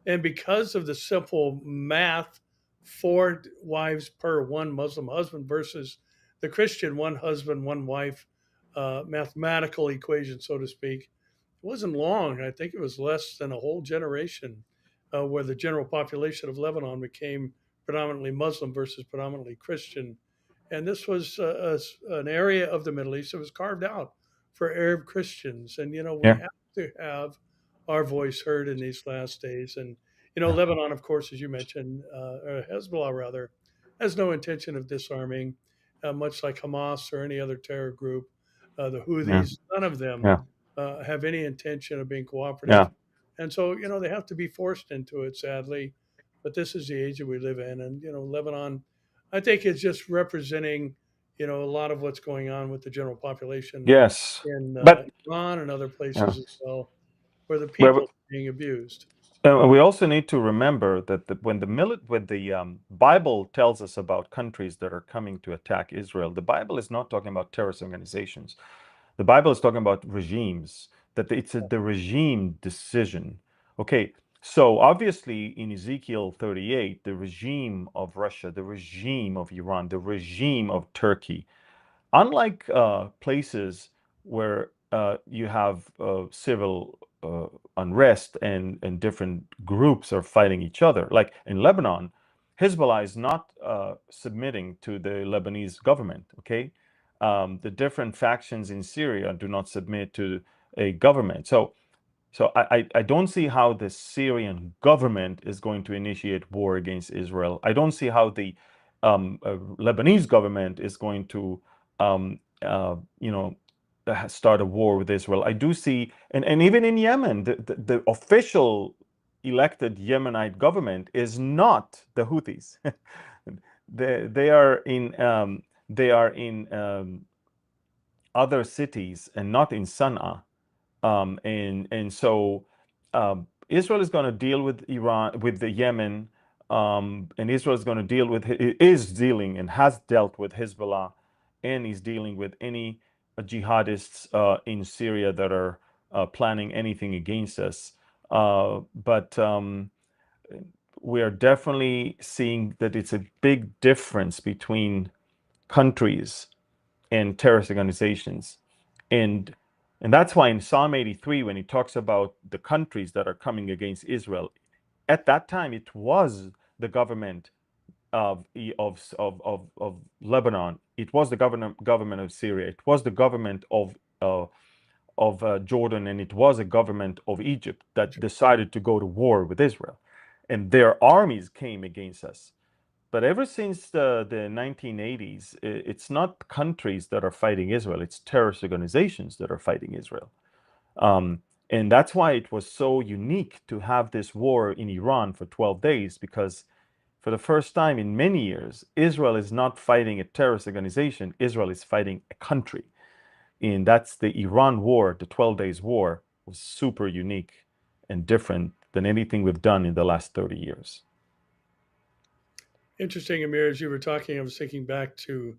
And because of the simple math, 4 wives per one Muslim husband versus the Christian one husband, one wife mathematical equation, so to speak, it wasn't long. I think it was less than a whole generation where the general population of Lebanon became predominantly Muslim versus predominantly Christian. And this was an area of the Middle East that was carved out for Arab Christians. And, we Yeah. have to have our voice heard in these last days. And, Lebanon, of course, as you mentioned, or Hezbollah rather, has no intention of disarming, much like Hamas or any other terror group. The Yeah. Houthis, none of them Yeah. have any intention of being Yeah. cooperative. And so, they have to be forced into it, sadly. But this is the age that we live in. And, Lebanon, I think, is just representing, a lot of what's going on with the general population Yes. in But Iran and other yeah. places as well, where the Well, people are being abused. we also need to remember that when the Bible tells us about countries that are coming to attack Israel, the Bible is not talking about terrorist organizations. The Bible is talking about regimes, that the regime decision. Okay, so obviously in Ezekiel 38, the regime of Russia, the regime of Iran, the regime of Turkey, unlike places where you have civil unrest and different groups are fighting each other, like in Lebanon, Hezbollah is not submitting to the Lebanese government. Okay, the different factions in Syria do not submit to a government. So I don't see how the Syrian government is going to initiate war against Israel. I don't see how the Lebanese government is going to, um, start a war with Israel. I do see, and even in Yemen, the official elected Yemenite government is not the Houthis. They are in other cities and not in Sana'a. And so Israel is going to deal with Iran, with the Yemen, and Israel is going to deal with, is dealing and has dealt with Hezbollah, and is dealing with any jihadists in Syria that are planning anything against us. But we are definitely seeing that it's a big difference between countries and terrorist organizations. And and that's why in Psalm 83, when he talks about the countries that are coming against Israel, at that time it was the government of Lebanon, it was the government of Syria, it was the government of Jordan, and it was a government of Egypt that decided to go to war with Israel, and their armies came against us. But ever since the 1980s, it's not countries that are fighting Israel, it's terrorist organizations that are fighting Israel. And that's why it was so unique to have this war in Iran for 12 days, because for the first time in many years, Israel is not fighting a terrorist organization, Israel is fighting a country. And that's the Iran war, the 12 days war, was super unique and different than anything we've done in the last 30 years. Interesting, Amir, as you were talking, I was thinking back to,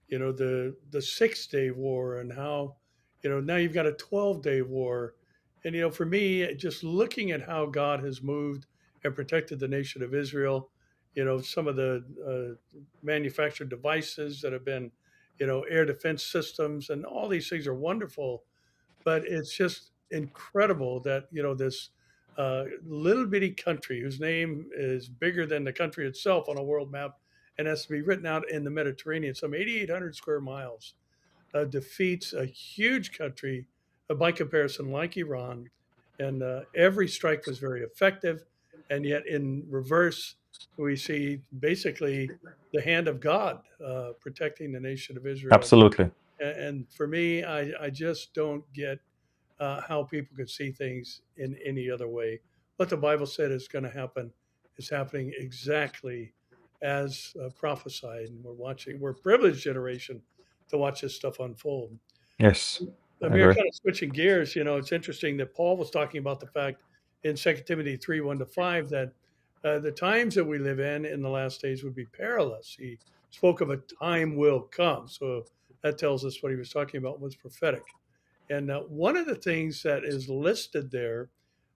the 6 day war and how, now you've got a 12-day war. And, for me, just looking at how God has moved and protected the nation of Israel, some of the manufactured devices that have been, air defense systems and all these things are wonderful. But it's just incredible that this little bitty country whose name is bigger than the country itself on a world map and has to be written out in the Mediterranean, some 8,800 square miles, defeats a huge country by comparison like Iran. And every strike was very effective. And yet, in reverse, we see basically the hand of God protecting the nation of Israel. Absolutely. And for me, I just don't get how people could see things in any other way. What the Bible said is going to happen is happening exactly as prophesied. And we're a privileged generation to watch this stuff unfold. Yes, I Amir, agree. kind of switching gears, it's interesting that Paul was talking about the fact in 2 Timothy 3 1 to 5 that the times that we live in the last days would be perilous. He spoke of a time will come. So that tells us what he was talking about was prophetic. And one of the things that is listed there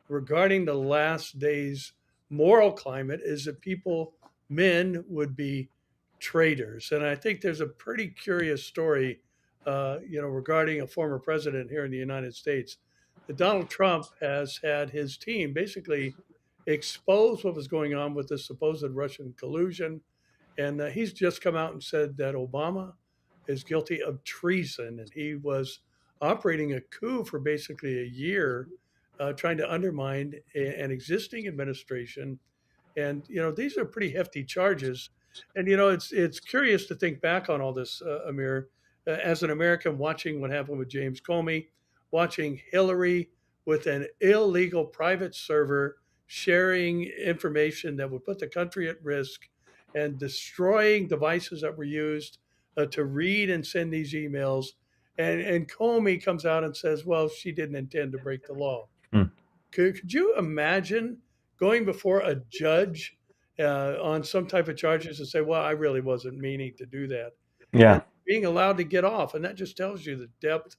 regarding the last days moral climate is that men would be traitors. And I think there's a pretty curious story, regarding a former president here in the United States. That Donald Trump has had his team basically expose what was going on with the supposed Russian collusion, and he's just come out and said that Obama is guilty of treason, and he was operating a coup for basically a year, trying to undermine an existing administration. And these are pretty hefty charges. And it's curious to think back on all this, Amir, as an American watching what happened with James Comey, watching Hillary with an illegal private server sharing information that would put the country at risk and destroying devices that were used to read and send these emails. And Comey comes out and says, well, she didn't intend to break the law. Mm. Could you imagine going before a judge on some type of charges and say, well, I really wasn't meaning to do that? And Yeah. being allowed to get off. And that just tells you the depth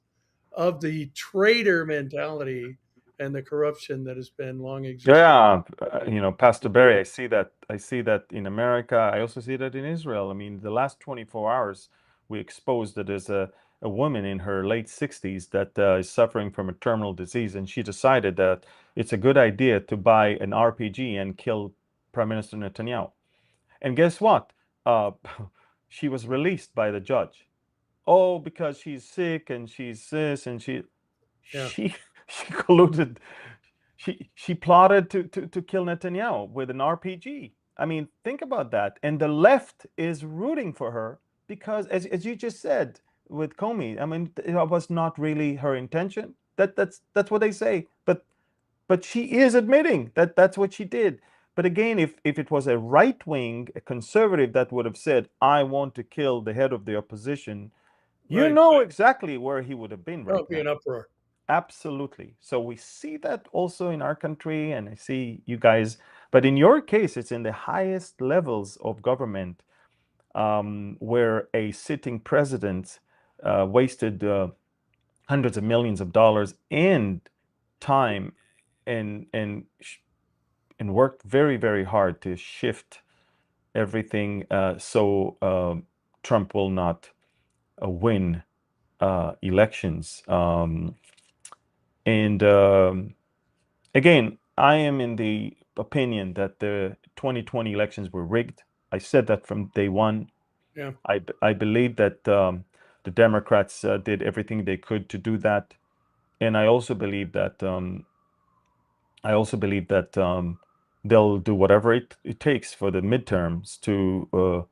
of the traitor mentality and the corruption that has been long existing. Yeah, Pastor Barry, I see that. I see that in America. I also see that in Israel. I mean, the last 24 hours, we exposed that there's a woman in her late 60s that is suffering from a terminal disease, and she decided that it's a good idea to buy an RPG and kill Prime Minister Netanyahu. And guess what? Uh, she was released by the judge. Oh, because she's sick and she's this and Yeah, she she colluded. She plotted to kill Netanyahu with an RPG. I mean, think about that. And the left is rooting for her because, as you just said with Comey, I mean, it was not really her intention. That's what they say. But she is admitting that that's what she did. But again, if it was a right wing, a conservative that would have said, "I want to kill the head of the opposition," you right. know exactly where he would have been That right would be now. an uproar. Absolutely. So we see that also in our country, and I see you guys, but in your case, it's in the highest levels of government, where a sitting president wasted hundreds of millions of dollars and time and worked very, very hard to shift everything so Trump will not win elections. And Again, I am in the opinion that the 2020 elections were rigged. I said that from day one. Yeah. I believe that the Democrats did everything they could to do that, and I also believe that they'll do whatever it takes for the midterms to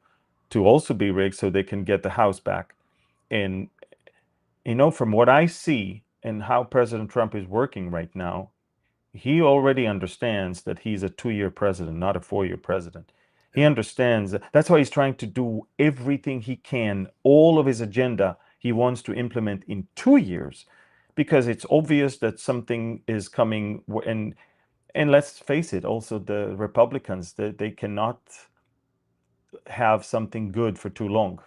also be rigged so they can get the House back. And from what I see and how President Trump is working right now, he already understands that he's a 2-year president, not a 4-year president. He Yeah. understands that's why he's trying to do everything he can, all of his agenda he wants to implement in 2 years, because it's obvious that something is coming. And let's face it, also the Republicans, they cannot have something good for too long.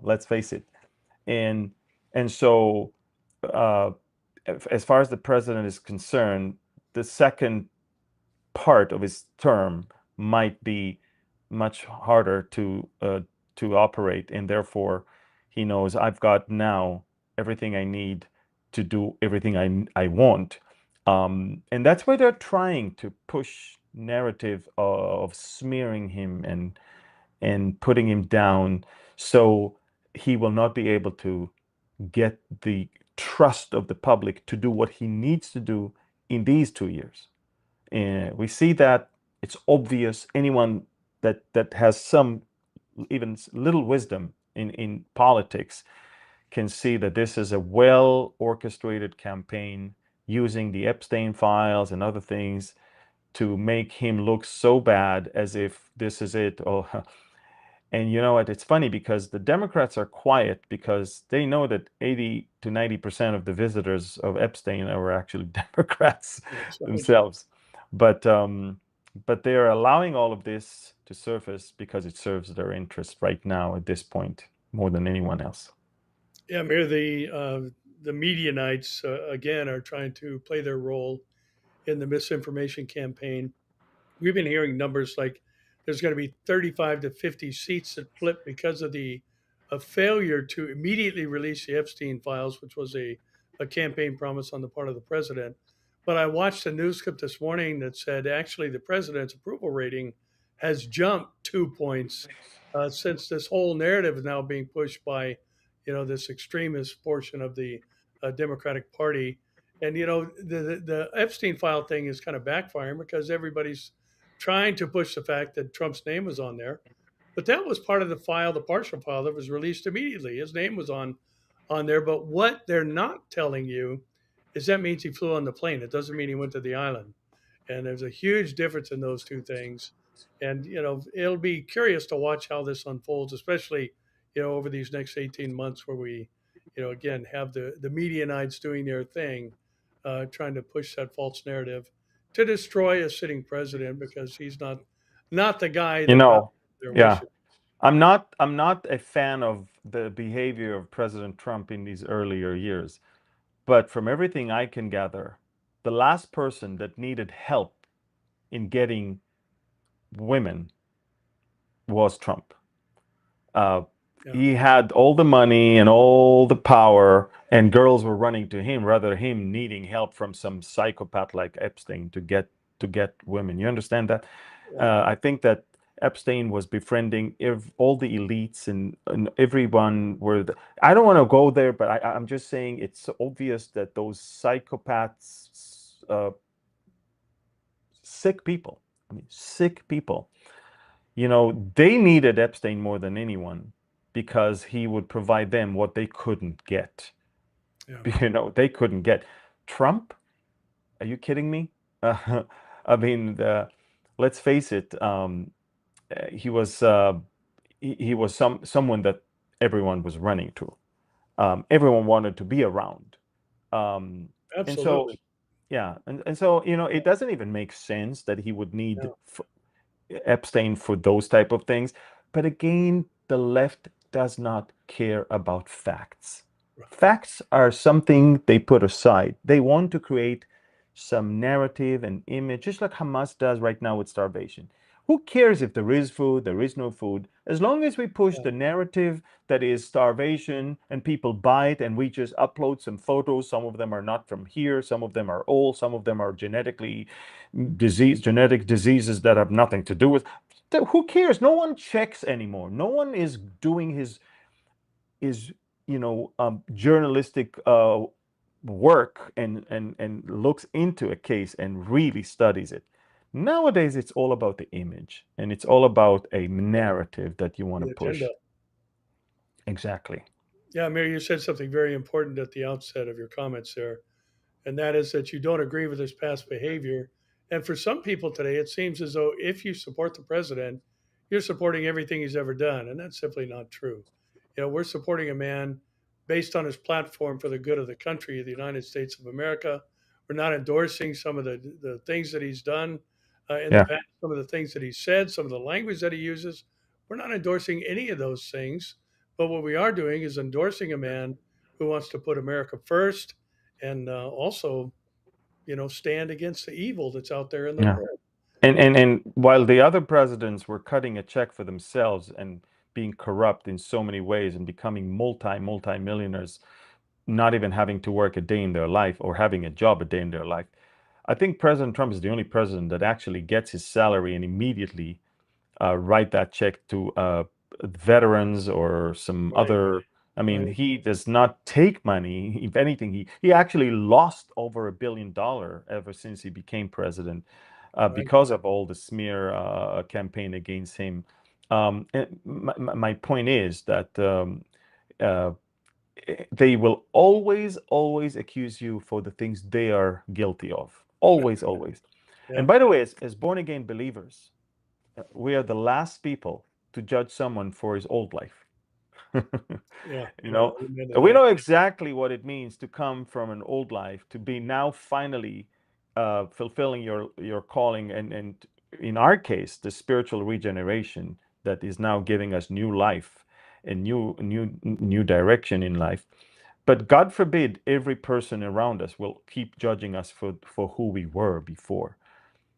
Let's face it. And so, uh, as far as the president is concerned, the second part of his term might be much harder to operate, and therefore he knows I've got now everything I need to do everything I want, and that's why they're trying to push narrative of smearing him and putting him down, so he will not be able to get the trust of the public to do what he needs to do in these 2 years. And we see that it's obvious. Anyone that has some even little wisdom in politics can see that this is a well orchestrated campaign using the Epstein files and other things to make him look so bad, as if this is it. Oh, and you know what? It's funny because the Democrats are quiet because they know that 80 to 90% of the visitors of Epstein were actually Democrats That's right. themselves. But they are allowing all of this to surface because it serves their interest right now at this point more than anyone else. Yeah, Mayor, the Medianites again are trying to play their role in the misinformation campaign. we've been hearing numbers like there's going to be 35 to 50 seats that flip because of the a failure to immediately release the Epstein files, which was a campaign promise on the part of the president. But I watched a news clip this morning that said actually the president's approval rating has jumped 2 points since this whole narrative is now being pushed by, this extremist portion of the Democratic Party. And the Epstein file thing is kind of backfiring because everybody's trying to push the fact that Trump's name was on there. But that was part of the file, the partial file that was released immediately. His name was on there. But what they're not telling you is that means he flew on the plane. It doesn't mean he went to the island. And there's a huge difference in those two things. And it'll be curious to watch how this unfolds, especially over these next 18 months, where we again have the medianites doing their thing, trying to push that false narrative to destroy a sitting president because he's not the guy You that got know, their yeah. wishes. I'm not a fan of the behavior of President Trump in these earlier years, but from everything I can gather, the last person that needed help in getting women was Trump. Uh, Yeah, he had all the money and all the power, and girls were running to him rather him needing help from some psychopath like Epstein to get women. You understand that? yeah, I think that Epstein was befriending all the elites and everyone I don't want to go there, but I'm just saying it's obvious that those psychopaths, sick people, I mean, sick people, they needed Epstein more than anyone because he would provide them what they couldn't get. yeah. They couldn't get. Trump? Are you kidding me? I mean, let's face it. He was he was someone that everyone was running to. Everyone wanted to be around. And so, Absolutely. yeah, and so it doesn't even make sense that he would need Yeah, Epstein for those type of things. But again, the left does not care about facts. right. Facts are something they put aside. They want to create some narrative and image, just like Hamas does right now with starvation. Who cares if there is food, there is no food? As long as we push Yeah, the narrative that is starvation and people buy it and we just upload some photos, some of them are not from here, some of them are old, some of them are genetic diseases that have nothing to do with. Who cares? No one checks anymore. No one is doing his journalistic work and looks into a case and really studies it. Nowadays, it's all about the image and it's all about a narrative that you want to the agenda. push. Exactly. Yeah, Mary, you said something very important at the outset of your comments there, and that is that you don't agree with his past behavior. And for some people today, it seems as though if you support the president, you're supporting everything he's ever done, and that's simply not true. We're supporting a man based on his platform for the good of the country, the United States of America. We're not endorsing some of the things that he's done in the Yeah. past, some of the things that he said, some of the language that he uses. We're not endorsing any of those things. But what we are doing is endorsing a man who wants to put America first and also, stand against the evil that's out there in the Yeah. world. And while the other presidents were cutting a check for themselves and being corrupt in so many ways and becoming multi millionaires, not even having to work a day in their life or having a job a day in their life, I think President Trump is the only president that actually gets his salary and immediately write that check to veterans or some Right, other. I mean, right, he does not take money. If anything, he actually lost over $1 billion ever since he became president right. because of all the smear campaign against him. And my point is that uh, they will always accuse you for the things they are guilty of. Always, always. And Yeah, by the way, as born again believers, we are the last people to judge someone for his old life. yeah, you yeah. know, Amen to we that. know exactly what it means to come from an old life to be now finally fulfilling your calling, and in our case, the spiritual regeneration that is now giving us new life and new direction in life. But God forbid every person around us will keep judging us for who we were before.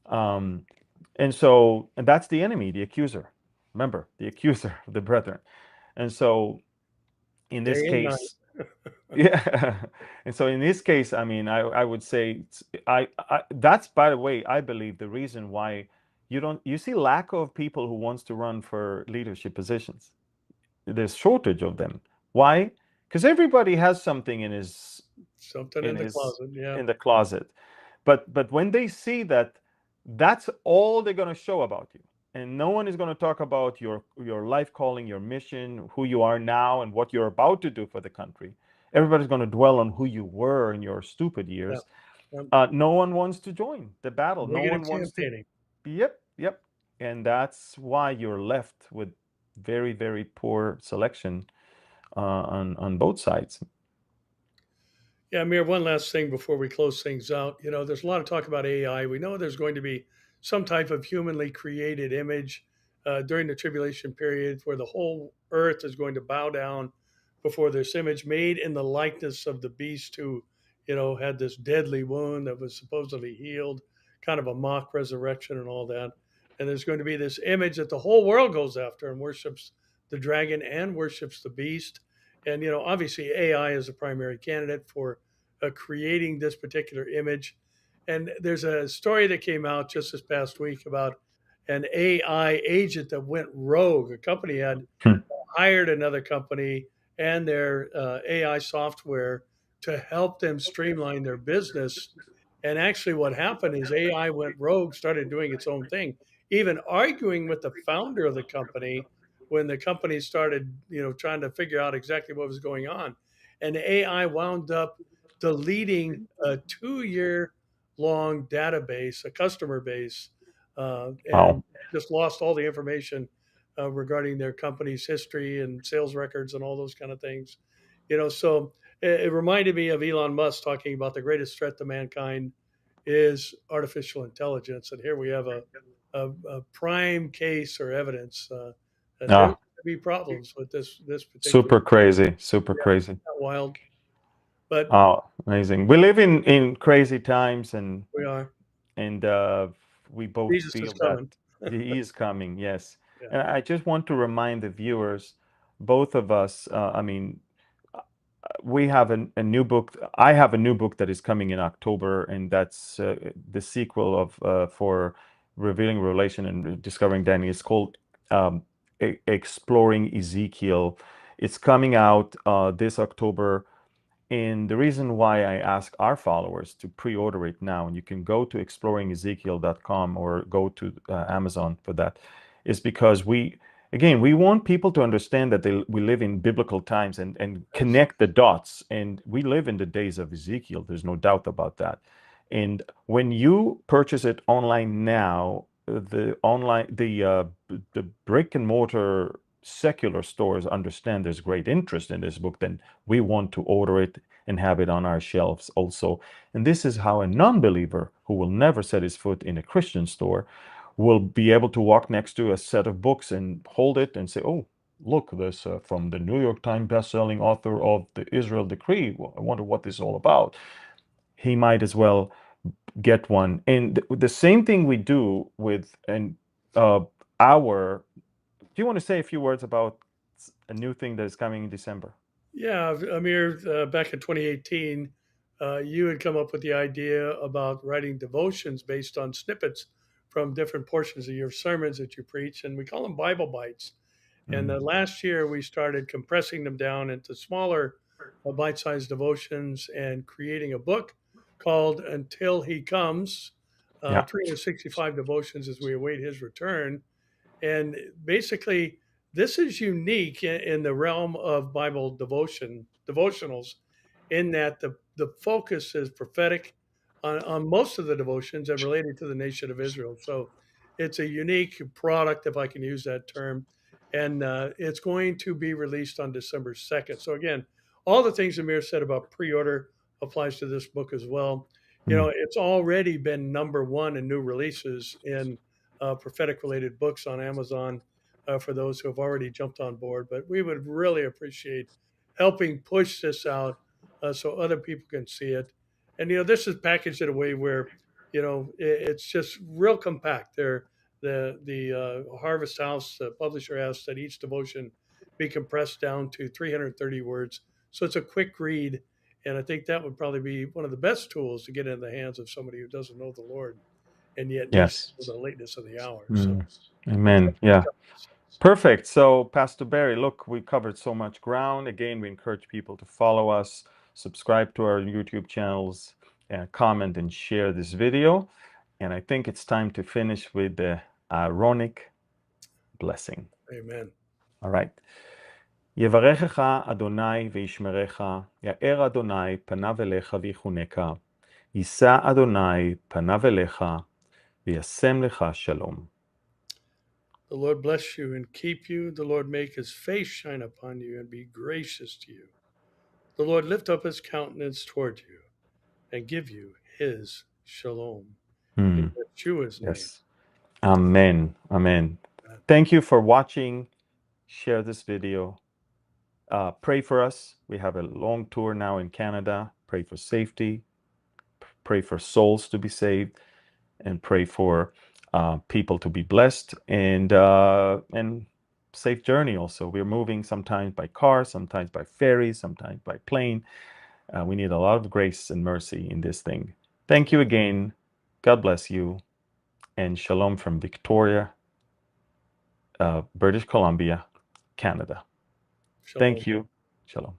Um, And that's the enemy, the accuser. Remember, the accuser of the brethren. And so in this Day and night. case, yeah. And so in this case, I mean, I would say that's, by the way, I believe the reason why you see lack of people who wants to run for leadership positions. There's shortage of them. Why? Because everybody has something Something in in the his closet. Yeah. in the closet. But when they see that that's all they're going to show about you, and no one is going to talk about your life calling, your mission, who you are now, and what you're about to do for the country. Everybody's going to dwell on who you were in your stupid Yeah. years. Um, No one wants to join the battle. No Negative one wants to. campaigning. Yep, yep. And that's why you're left with very, very poor selection on both sides. Yeah, Amir, one last thing before we close things out. There's a lot of talk about AI. We know there's going to be some type of humanly created image during the tribulation period where the whole earth is going to bow down before this image made in the likeness of the beast who, had this deadly wound that was supposedly healed, kind of a mock resurrection and all that. And there's going to be this image that the whole world goes after and worships the dragon and worships the beast. And, obviously AI is a primary candidate for creating this particular image. And there's a story that came out just this past week about an AI agent that went rogue. A company had Hmm. hired another company and their AI software to help them streamline their business. And actually, what happened is AI went rogue, started doing its own thing, even arguing with the founder of the company when the company started, trying to figure out exactly what was going on. And AI wound up deleting a 2 year long database, a customer base, and Wow. just lost all the information regarding their company's history and sales records and all those kind of things. So it reminded me of Elon Musk talking about the greatest threat to mankind is artificial intelligence, and here we have a prime case or evidence that there's Ah, going to be problems with this particular. super crazy, super Yeah, crazy. wild, but Oh, amazing. We live in crazy times, and we are. and we both Jesus is feel that coming. he is coming. Yes. Yeah. And I just want to remind the viewers, both of us, I mean, we have a new book. I have a new book that is coming in October, and that's the sequel of for Revealing Revelation and Discovering Daniel. It's called um, Exploring Ezekiel. It's coming out this October. And the reason why I ask our followers to pre-order it now, and you can go to exploringezekiel.com or go to Amazon for that, is because we want people to understand that we live in biblical times and Yes. connect the dots. And we live in the days of Ezekiel. There's no doubt about that. And when you purchase it online now, the brick and mortar secular stores understand there's great interest in this book, then we want to order it and have it on our shelves also. And this is how a non-believer who will never set his foot in a Christian store will be able to walk next to a set of books and hold it and say, oh, look, this from the New York Times best-selling author of the Israel Decree. Well, I wonder what this is all about. He might as well get one. And the same thing we do with uh, our. Do you want to say a few words about a new thing that is coming in December? Yeah, Amir, back in 2018, you had come up with the idea about writing devotions based on snippets from different portions of your sermons that you preach, and we call them Bible bites. And Mm. last year, we started compressing them down into smaller, bite sized devotions and creating a book called Until He Comes, Yeah. 365 devotions as we await his return. And basically, this is unique in the realm of Bible devotionals, in that the focus is prophetic on most of the devotions and related to the nation of Israel. So it's a unique product, if I can use that term. And it's going to be released on December 2nd. So again, all the things Amir said about pre-order applies to this book as well. Mm. It's already been number one in new releases in prophetic related books on Amazon for those who have already jumped on board. But we would really appreciate helping push this out so other people can see it. And this is packaged in a way where it's just real compact. the Harvest House, the publisher, asked that each devotion be compressed down to 330 words. So it's a quick read. And I think that would probably be one of the best tools to get in the hands of somebody who doesn't know the Lord and yet needs Yes. the lateness of the hour. So, Amen. Yeah. Perfect. So, Pastor Barry, look, we covered so much ground. Again, we encourage people to follow us, subscribe to our YouTube channels, and comment and share this video. And I think it's time to finish with the Aaronic blessing. Amen. All right. יברכך אדוני וישמרך, יאר אדוני פניו אליך ויחונך, יישא אדוני פניו אליך וישם לך שלום. The Lord bless you and keep you. The Lord make his face shine upon you and be gracious to you. The Lord lift up his countenance toward you and give you his shalom. In Yeshua's name. Yes. Amen. Amen. Thank you for watching. Share this video. Pray for us. We have a long tour now in Canada. Pray for safety. Pray for souls to be saved, and pray for people to be blessed, and safe journey also. We're moving sometimes by car, sometimes by ferry, sometimes by plane. We need a lot of grace and mercy in this thing. Thank you again. God bless you. And shalom from Victoria, British Columbia, Canada. Shalom. Thank you. Shalom.